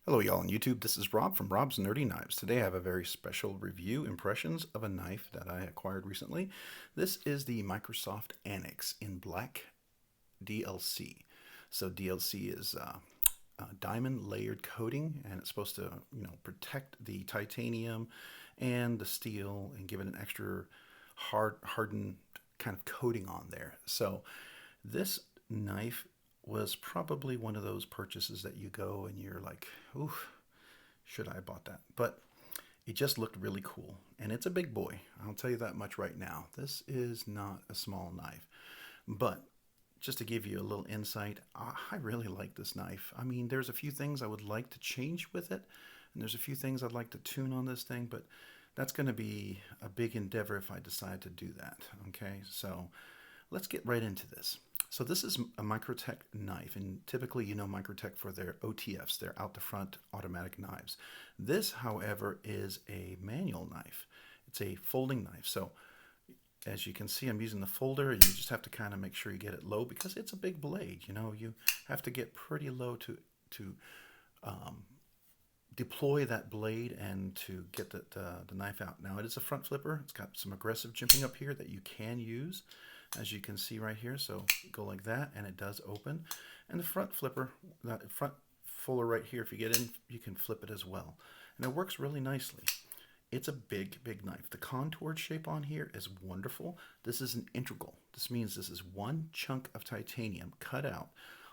Hello y'all on YouTube, this is Rob from Rob's Nerdy Knives. Today I have a very special review impressions of a knife that I acquired recently. This is the Microsoft Anax in black DLC. So DLC is diamond layered coating, and it's supposed to protect the titanium and the steel and give it an extra hardened kind of coating on there. So this knife was probably one of those purchases that you go and you're like, ooh, should I have bought that? But it just looked really cool. And it's a big boy. I'll tell you that much right now. This is not a small knife. But just to give you a little insight, I really like this knife. I mean, there's a few things I would like to change with it. And there's a few things I'd like to tune on this thing. But that's going to be a big endeavor if I decide to do that. Okay, so let's get right into this. So this is a Microtech knife, and typically you know Microtech for their OTFs, their out-the-front automatic knives. This, however, is a manual knife. It's a folding knife. So as you can see, I'm using the folder, and you just have to kind of make sure you get it low because it's a big blade. You know, you have to get pretty low to deploy that blade and to get the knife out. Now it is a front flipper. It's got some aggressive jimping up here that you can use, as you can see right here. So go like that and it does open. And the front flipper, that front fuller right here, if you get in, you can flip it as well. And it works really nicely. It's a big knife. The contoured shape on here is wonderful. This is an integral. This means this is one chunk of titanium cut out.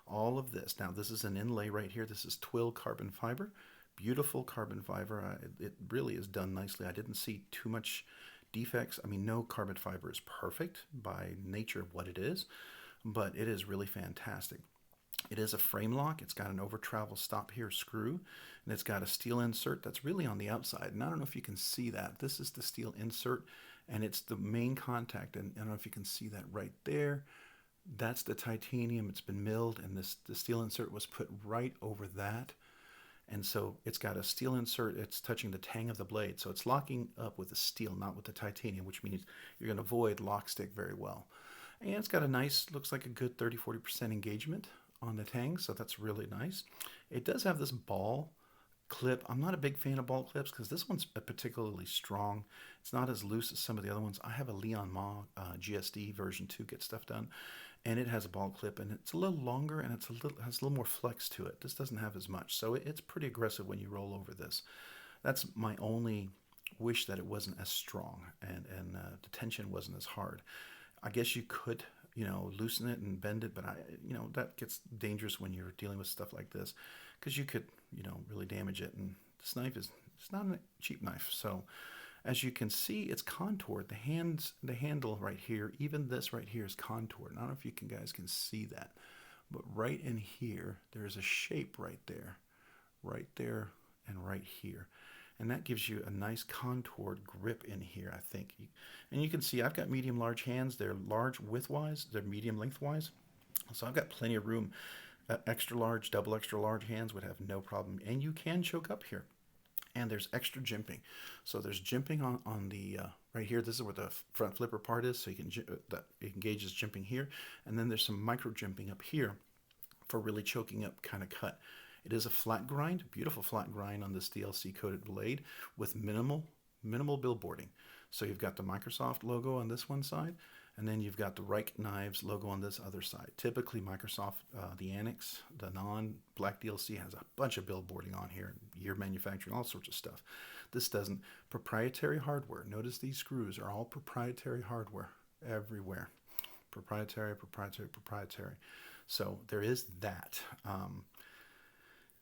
All of this. Now this is an inlay right here. This is twill carbon fiber. Beautiful carbon fiber. It really is done nicely. I didn't see too much defects. I mean, no carbon fiber is perfect by nature of what it is, but it is really fantastic. It is a frame lock. It's got an over travel stop here screw, and it's got a steel insert that's really on the outside. And I don't know if you can see that. This is the steel insert, and it's the main contact. And I don't know if you can see that right there. That's the titanium. It's been milled, and the steel insert was put right over that. And so it's got a steel insert. It's touching the tang of the blade. So it's locking up with the steel, not with the titanium, which means you're going to avoid lock stick very well. And it's got a nice, looks like a good 30-40% engagement on the tang. So that's really nice. It does have this ball clip. I'm not a big fan of ball clips because this one's particularly strong. It's not as loose as some of the other ones. I have a Leon Ma GSD version 2 Get Stuff Done, and it has a ball clip, and it's a little longer, and has a little more flex to it. This doesn't have as much, so it's pretty aggressive when you roll over this. That's my only wish, that it wasn't as strong and the tension wasn't as hard. I guess you could, loosen it and bend it, but that gets dangerous when you're dealing with stuff like this, because you could, really damage it. And this knife it's not a cheap knife. So as you can see, it's contoured. The handle right here, even this right here is contoured. I don't know if you guys can see that, but right in here, there's a shape right there, and right here. And that gives you a nice contoured grip in here, I think. And you can see I've got medium large hands. They're large widthwise, they're medium lengthwise. So I've got plenty of room. Extra large, double extra large hands would have no problem. And you can choke up here. And there's extra jimping. So there's jimping on the right here. This is where the front flipper part is. So you can it engages jimping here. And then there's some micro jimping up here for really choking up kind of cut. It is a flat grind, beautiful flat grind on this DLC coated blade with minimal billboarding. So you've got the Microsoft logo on this one side, and then you've got the Reich Knives logo on this other side. Typically Microsoft, the Anax, the non-black DLC, has a bunch of billboarding on here, year manufacturing, all sorts of stuff. This doesn't. Proprietary hardware. Notice these screws are all proprietary hardware everywhere. Proprietary. So there is that.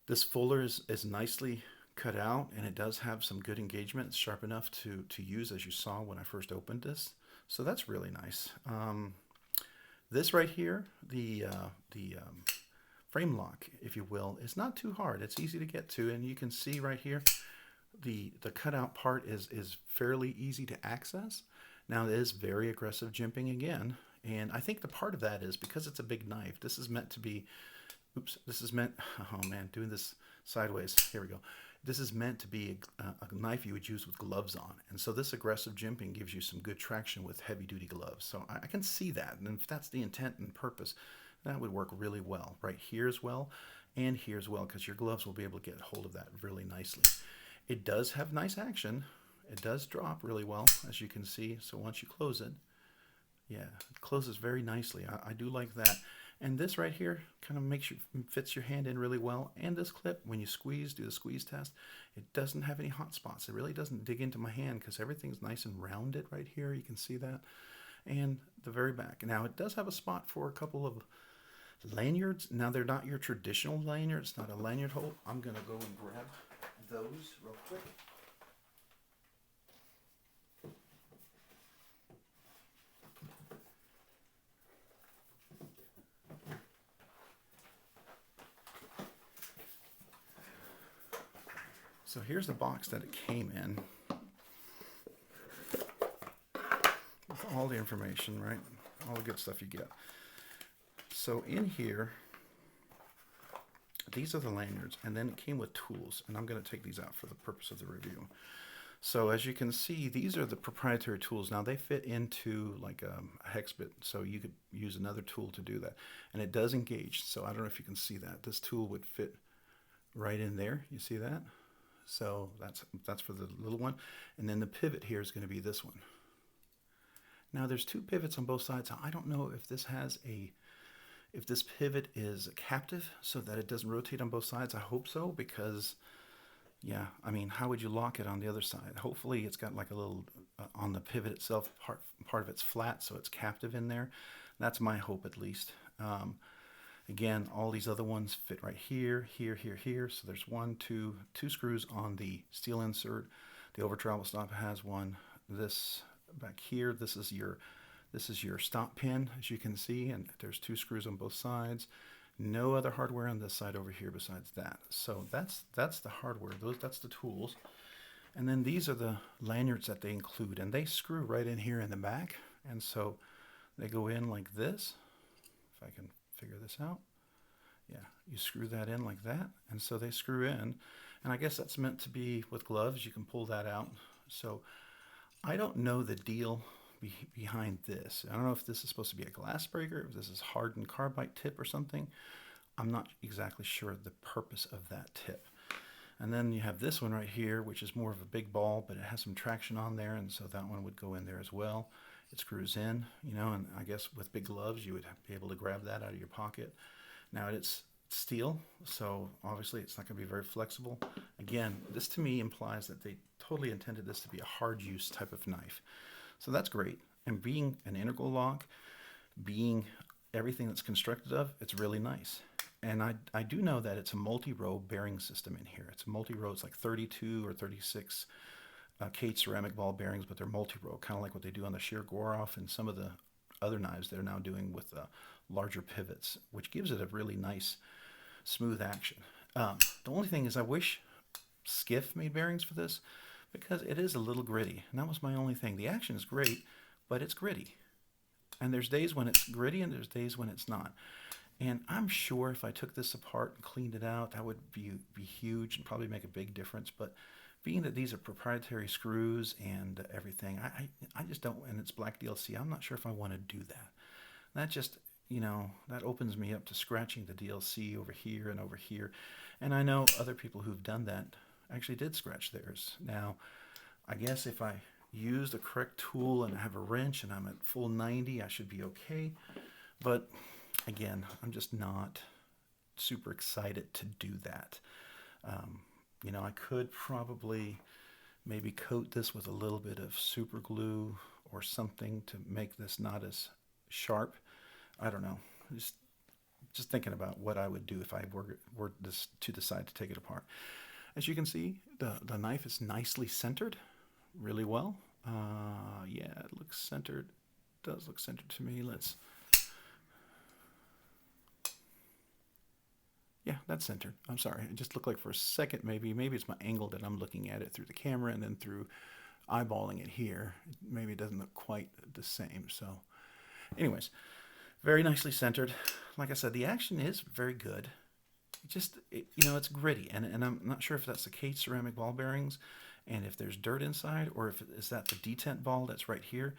This fuller is nicely cut out, and it does have some good engagement. It's sharp enough to use, as you saw when I first opened this. So that's really nice. This right here, the frame lock, if you will, is not too hard. It's easy to get to, and you can see right here, the cutout part is fairly easy to access. Now it is very aggressive jimping again, and I think the part of that is because it's a big knife. This is meant to be. This is meant, oh man, doing this sideways. Here we go. This is meant to be a knife you would use with gloves on. And so this aggressive jimping gives you some good traction with heavy duty gloves. So I can see that. And if that's the intent and purpose, that would work really well right here as well. and here as well, because your gloves will be able to get hold of that really nicely. It does have nice action. It does drop really well, as you can see. So once you close it, yeah, it closes very nicely. I do like that. And this right here kind of fits your hand in really well. And this clip, when you squeeze, do the squeeze test, it doesn't have any hot spots. It really doesn't dig into my hand because everything's nice and rounded right here. You can see that. And the very back. Now it does have a spot for a couple of lanyards. Now they're not your traditional lanyard. It's not a lanyard hole. I'm going to go and grab those real quick. So here's the box that it came in with all the information, right? All the good stuff you get. So in here, these are the lanyards, and then it came with tools, and I'm going to take these out for the purpose of the review. So as you can see, these are the proprietary tools. Now they fit into like a hex bit, so you could use another tool to do that. And it does engage, so I don't know if you can see that. This tool would fit right in there. You see that? So that's for the little one. And then the pivot here is going to be this one. Now there's two pivots on both sides. I don't know if this has if this pivot is captive so that it doesn't rotate on both sides. I hope so, because yeah, I mean, how would you lock it on the other side? Hopefully it's got like a little, on the pivot itself, part of it's flat, so it's captive in there. That's my hope, at least. Again, all these other ones fit right here, here, here, here. So there's two screws on the steel insert. The over travel stop has one. This back here, this is your stop pin, as you can see, and there's two screws on both sides. No other hardware on this side over here besides that. So that's the hardware. That's the tools. And then these are the lanyards that they include, and they screw right in here in the back. And so they go in like this. If I can figure this out. Yeah, you screw that in like that, and so they screw in, and I guess that's meant to be with gloves. You can pull that out. So I don't know the deal behind this. I don't know if this is supposed to be a glass breaker, if this is hardened carbide tip or something. I'm not exactly sure the purpose of that tip. And then you have this one right here, which is more of a big ball, but it has some traction on there, and so that one would go in there as well. It screws in, you know, and I guess with big gloves you would be able to grab that out of your pocket. Now it's steel, so obviously it's not going to be very flexible. Again, this to me implies that they totally intended this to be a hard use type of knife. So that's great. And being an integral lock, being everything that's constructed of, it's really nice. And I do know that it's a multi-row bearing system in here. It's a multi-row, it's like 32 or 36 Kate ceramic ball bearings, but they're multi-row, kind of like what they do on the sheer Goroff and some of the other knives they're now doing with larger pivots, which gives it a really nice, smooth action. The only thing is I wish Skiff made bearings for this, because it is a little gritty, and that was my only thing. The action is great, but it's gritty. And there's days when it's gritty and there's days when it's not. And I'm sure if I took this apart and cleaned it out, that would be huge and probably make a big difference. But being that these are proprietary screws and everything, I just don't, and it's black DLC, I'm not sure if I want to do that. That just, you know, that opens me up to scratching the DLC over here and over here. And I know other people who've done that actually did scratch theirs. Now, I guess if I use the correct tool and I have a wrench and I'm at full 90, I should be okay. But again, I'm just not super excited to do that. You know, I could probably maybe coat this with a little bit of super glue or something to make this not as sharp. I don't know. Just thinking about what I would do if I were to decide to take it apart. As you can see, the knife is nicely centered, really well. Yeah, it looks centered. It does look centered to me. Yeah, that's centered. I'm sorry. It just looked like for a second, maybe it's my angle that I'm looking at it through the camera and then through eyeballing it here. Maybe it doesn't look quite the same. So anyways, very nicely centered. Like I said, the action is very good. You know, it's gritty. And I'm not sure if that's the Kate ceramic ball bearings and if there's dirt inside, or if is that the detent ball that's right here.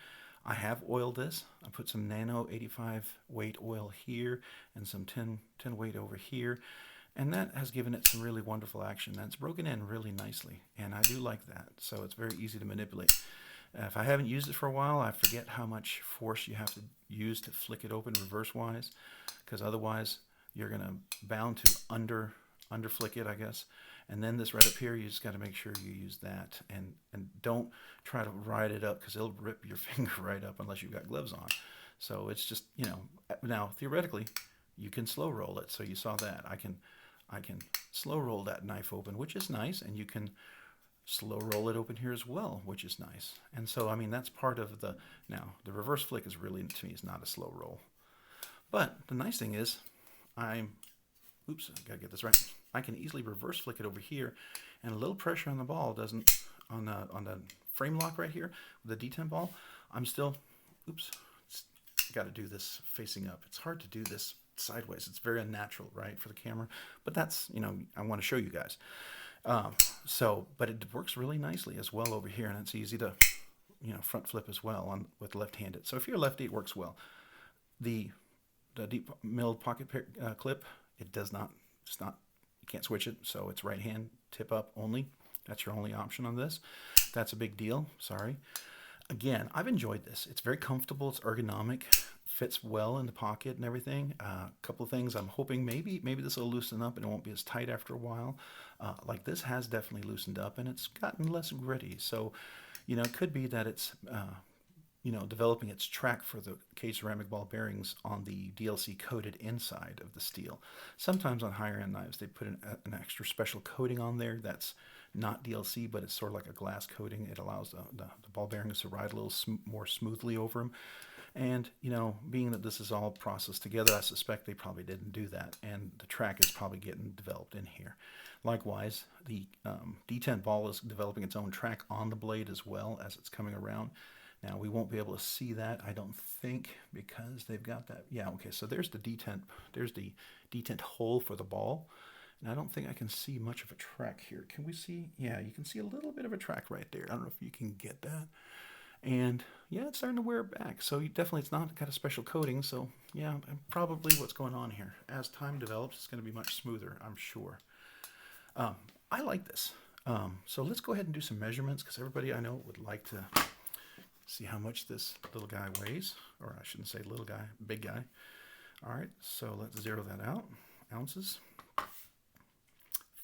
I have oiled this. I put some nano 85 weight oil here and some 10 weight over here. And that has given it some really wonderful action. That's broken in really nicely, and I do like that. So it's very easy to manipulate. If I haven't used it for a while, I forget how much force you have to use to flick it open reverse-wise, because otherwise you're going to bound to under flick it, I guess. And then this right up here, you just got to make sure you use that, and don't try to ride it up, because it'll rip your finger right up unless you've got gloves on. So it's just, you know, now theoretically you can slow roll it. So you saw that I can slow roll that knife open, which is nice, and you can slow roll it open here as well, which is nice. And so, I mean, that's part of the, now the reverse flick is really, to me, is not a slow roll. But the nice thing is oops, I gotta get this right. I can easily reverse flick it over here, and a little pressure on the ball doesn't, on the frame lock right here, with the D10 ball, I'm still, oops, got to do this facing up. It's hard to do this sideways. It's very unnatural, right, for the camera, but that's, you know, I want to show you guys. But it works really nicely as well over here, and it's easy to, you know, front flip as well with left-handed. So if you're lefty, it works well. The deep milled pocket clip, it does not, it's not, you can't switch it, so it's right hand tip up only. That's your only option on this. That's a big deal. Sorry. Again, I've enjoyed this. It's very comfortable. It's ergonomic. Fits well in the pocket and everything. A couple of things I'm hoping maybe this will loosen up and it won't be as tight after a while. Like this has definitely loosened up and it's gotten less gritty. So, you know, it could be that it's you know, developing its track for the cage ceramic ball bearings on the DLC coated inside of the steel. Sometimes on higher end knives they put an extra special coating on there that's not DLC, but it's sort of like a glass coating. It allows the ball bearings to ride a little more smoothly over them. And, you know, being that this is all processed together, I suspect they probably didn't do that. And the track is probably getting developed in here. Likewise, the D10 ball is developing its own track on the blade as well as it's coming around. Now, we won't be able to see that, I don't think, because they've got that. Yeah, okay, so there's the detent. There's the detent hole for the ball. And I don't think I can see much of a track here. Can we see? Yeah, you can see a little bit of a track right there. I don't know if you can get that. And yeah, it's starting to wear back. So definitely it's not got a special coating. So yeah, probably what's going on here. As time develops, it's going to be much smoother, I'm sure. I like this. So let's go ahead and do some measurements, because everybody I know would like to see how much this little guy weighs. Or I shouldn't say little guy, big guy. All right, so let's zero that out. Ounces.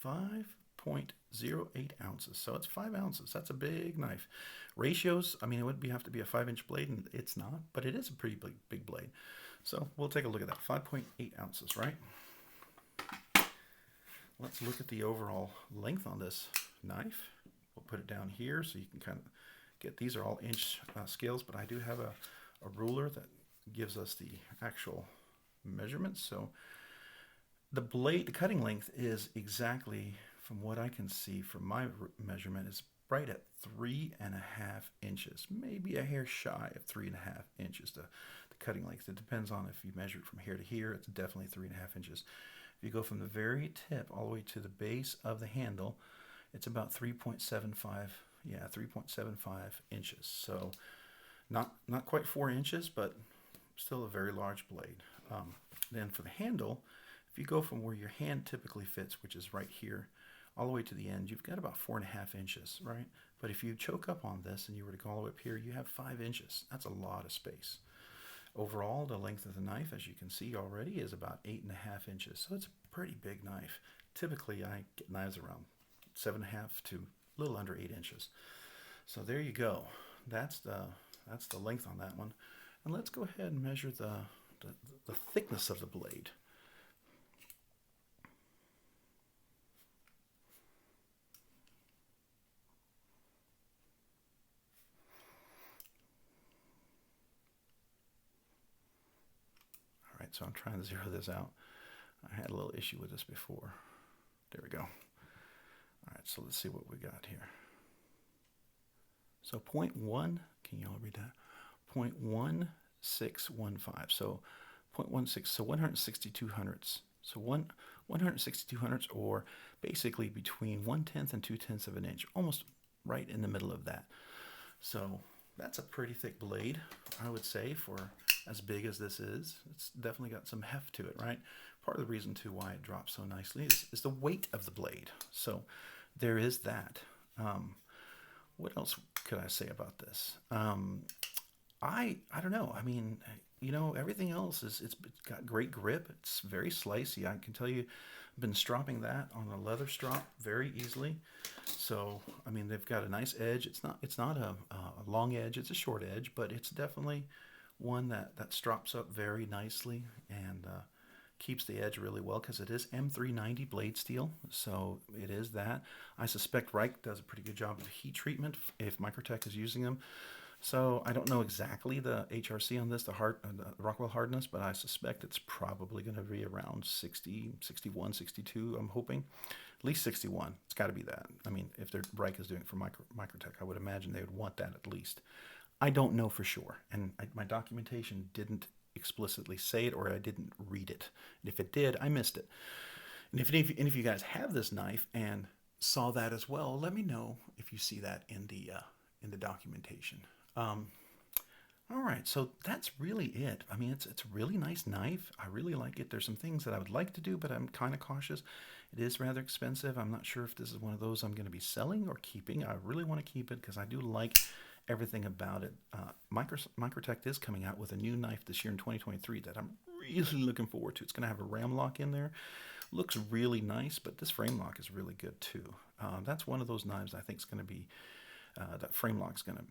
5.08 ounces. So it's 5 ounces. That's a big knife. Ratios, I mean, it would have to be a 5-inch blade, and it's not, but it is a pretty big blade. So we'll take a look at that. 5.8 ounces, right? Let's look at the overall length on this knife. We'll put it down here so you can kind of get, these are all inch scales, but I do have a ruler that gives us the actual measurements. So the blade, the cutting length is exactly, from what I can see from my measurement, is right at 3.5 inches, maybe a hair shy of 3.5 inches. The cutting length. It depends on if you measure it from here to here. It's definitely 3.5 inches. If you go from the very tip all the way to the base of the handle, it's about 3.75. Yeah, 3.75 inches. So not quite 4 inches, but still a very large blade. Then for the handle, if you go from where your hand typically fits, which is right here, all the way to the end, you've got about 4.5 inches, right? But if you choke up on this and you were to go all the way up here, you have 5 inches. That's a lot of space. Overall, the length of the knife, as you can see already, is about 8.5 inches. So it's a pretty big knife. Typically, I get knives around 7.5 to a little under 8 inches. So there you go. That's the length on that one. And let's go ahead and measure the thickness of the blade. So I'm trying to zero this out. I had a little issue with this before. There we go. All right, so let's see what we got here. So 0.1, can you all read that? 0.1615. So 0.16, so 162 hundredths. So 162 hundredths, or basically between 1/10 and 2/10 of an inch, almost right in the middle of that. So that's a pretty thick blade, I would say, for as big as this is. It's definitely got some heft to it, right? part of the reason too why it drops so nicely is the weight of the blade. So there is that. What else could I say about this? I don't know. I mean, everything else it's got great grip. It's very slicey. I can tell you, I've been stropping that on a leather strop very easily. So I mean, they've got a nice edge. It's not a long edge. It's a short edge, but it's definitely one that strops up very nicely and keeps the edge really well because it is M390 blade steel. So it is that. I suspect Reich does a pretty good job of heat treatment if Microtech is using them. So I don't know exactly the HRC on this, the Rockwell hardness, but I suspect it's probably going to be around 60, 61, 62, I'm hoping. At least 61. It's got to be that. I mean, if Reich is doing it for Microtech, I would imagine they would want that at least. I don't know for sure, and my documentation didn't explicitly say it, or I didn't read it. And if it did, I missed it. And if you guys have this knife and saw that as well, let me know if you see that in the documentation. All right, so that's really it. I mean, it's a really nice knife. I really like it. There's some things that I would like to do, but I'm kind of cautious. It is rather expensive. I'm not sure if this is one of those I'm going to be selling or keeping. I really want to keep it because I do like everything about it. Microtech is coming out with a new knife this year in 2023 that I'm really looking forward to. It's going to have a ram lock in there. Looks really nice, but this frame lock is really good too. That's one of those knives I think is going to be, that frame lock's going to,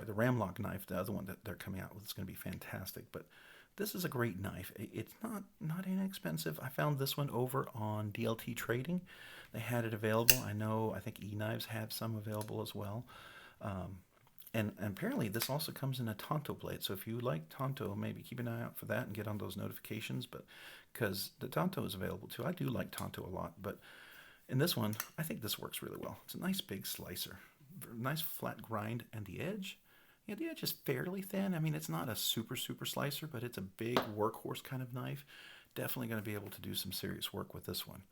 the ram lock knife, the other one that they're coming out with, is going to be fantastic. But this is a great knife. It's not inexpensive. I found this one over on DLT Trading. They had it available. I think eKnives have some available as well. And apparently this also comes in a Tonto blade. So if you like Tonto, maybe keep an eye out for that and get on those notifications. But because the Tonto is available too. I do like Tonto a lot. But in this one, I think this works really well. It's a nice big slicer. Nice flat grind, and the edge is fairly thin. I mean, it's not a super slicer, but it's a big workhorse kind of knife. Definitely going to be able to do some serious work with this one.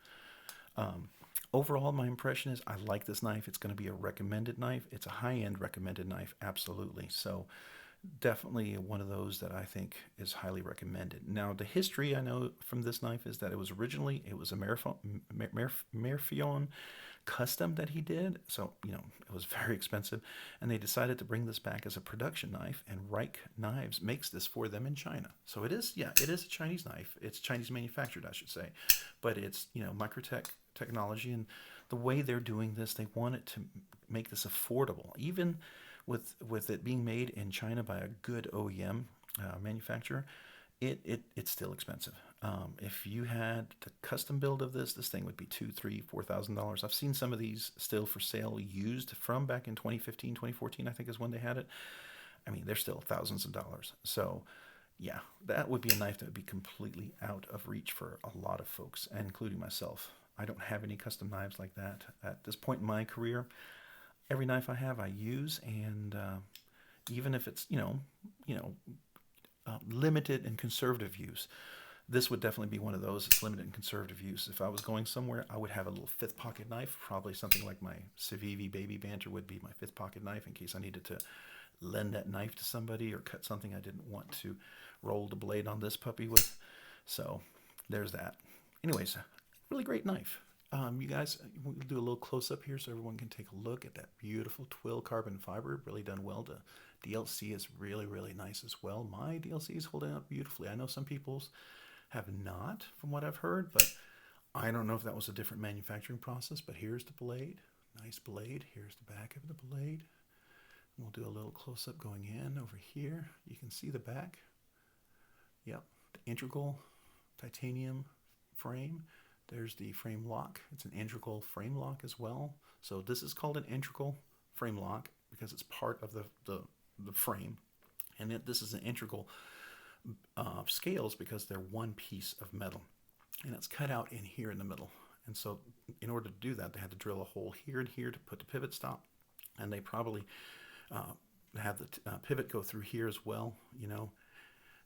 Overall, my impression is I like this knife. It's going to be a recommended knife. It's a high-end recommended knife, absolutely. So definitely one of those that I think is highly recommended. Now, the history I know from this knife is that it was a Marathon custom that he did. So, it was very expensive. And they decided to bring this back as a production knife. And Reich Knives makes this for them in China. So it is a Chinese knife. It's Chinese manufactured, I should say. But it's, Microtech technology. And the way they're doing this, they want it to make this affordable. Even with it being made in China by a good OEM manufacturer, it's still expensive. If you had the custom build of this thing would be $2,000, $3,000, $4,000. I've seen some of these still for sale used from back in 2015, 2014, I think is when they had it. I mean, they're still thousands of dollars. So yeah, that would be a knife that would be completely out of reach for a lot of folks, including myself. I don't have any custom knives like that at this point in my career. Every knife I have, I use, and even if it's limited and conservative use, this would definitely be one of those. It's limited and conservative use. If I was going somewhere, I would have a little fifth pocket knife, probably something like my Civivi Baby Banter would be my fifth pocket knife in case I needed to lend that knife to somebody or cut something I didn't want to roll the blade on this puppy with. So there's that. Anyways, really great knife. You guys, we'll do a little close-up here so everyone can take a look at that beautiful twill carbon fiber. Really done well. The DLC is really, really nice as well. My DLC is holding up beautifully. I know some people's have not, from what I've heard, but I don't know if that was a different manufacturing process. But here's the blade. Nice blade. Here's the back of the blade. We'll do a little close-up going in over here. You can see the back. Yep, the integral titanium frame. There's the frame lock. It's an integral frame lock as well. So this is called an integral frame lock because it's part of the frame. And this is an integral scales because they're one piece of metal. And it's cut out in here in the middle. And so in order to do that, they had to drill a hole here and here to put the pivot stop. And they probably have the pivot go through here as well,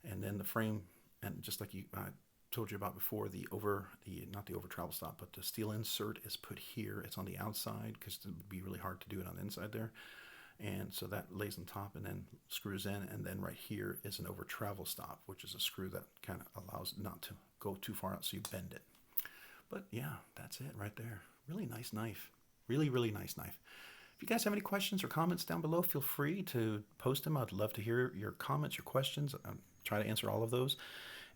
and then the frame, and just like I told you about before, not the over travel stop, but the steel insert is put here. It's on the outside because it would be really hard to do it on the inside there. And so that lays on top and then screws in. And then right here is an over travel stop, which is a screw that kind of allows it not to go too far out so you bend it. But yeah, that's it right there. Really nice knife. Really, really nice knife. If you guys have any questions or comments down below, feel free to post them. I'd love to hear your comments, your questions. I'll try to answer all of those.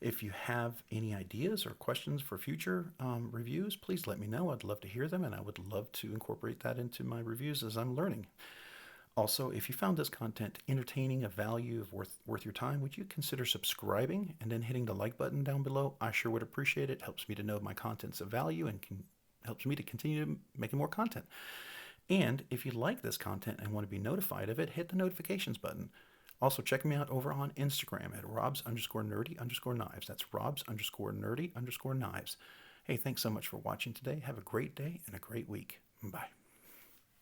If you have any ideas or questions for future reviews, please let me know. I'd love to hear them, and I would love to incorporate that into my reviews as I'm learning. Also, if you found this content entertaining, of value, of worth your time, would you consider subscribing and then hitting the like button down below? I sure would appreciate it. It helps me to know my content's of value and helps me to continue making more content. And if you like this content and want to be notified of it, hit the notifications button. Also, check me out over on Instagram at robs_nerdy_knives. That's robs_nerdy_knives. Hey, thanks so much for watching today. Have a great day and a great week. Bye.